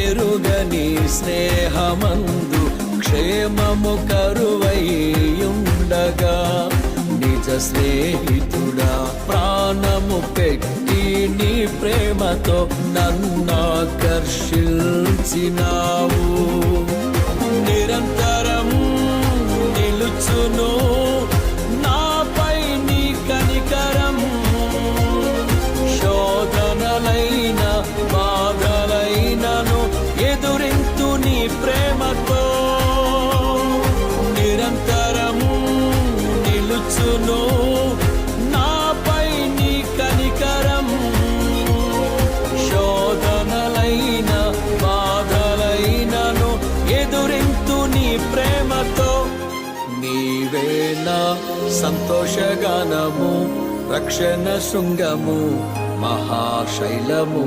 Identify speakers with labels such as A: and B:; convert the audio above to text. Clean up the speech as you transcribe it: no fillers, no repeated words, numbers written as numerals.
A: ఎరుగని స్నేహమందు క్షేమము కరువైయుండగా నిజ స్నేహితుడా ప్రాణము పెట్టి నీ ప్రేమతో నన్నాకర్షించినావు. నిరంతరం నిలుచును నాపై నీ కనికరం, శోధనలైన బాధలైనను ఎదురింతు నీ ప్రేమతో. నిరంతరం నిలుచును నాపై నీ కనికరం, శోధనలైన బాధలైనను ఎదురింతు నీ ప్రేమతో. నీవే నా సంతోషగానము, రక్షణ శృంగము, మహాశైలము,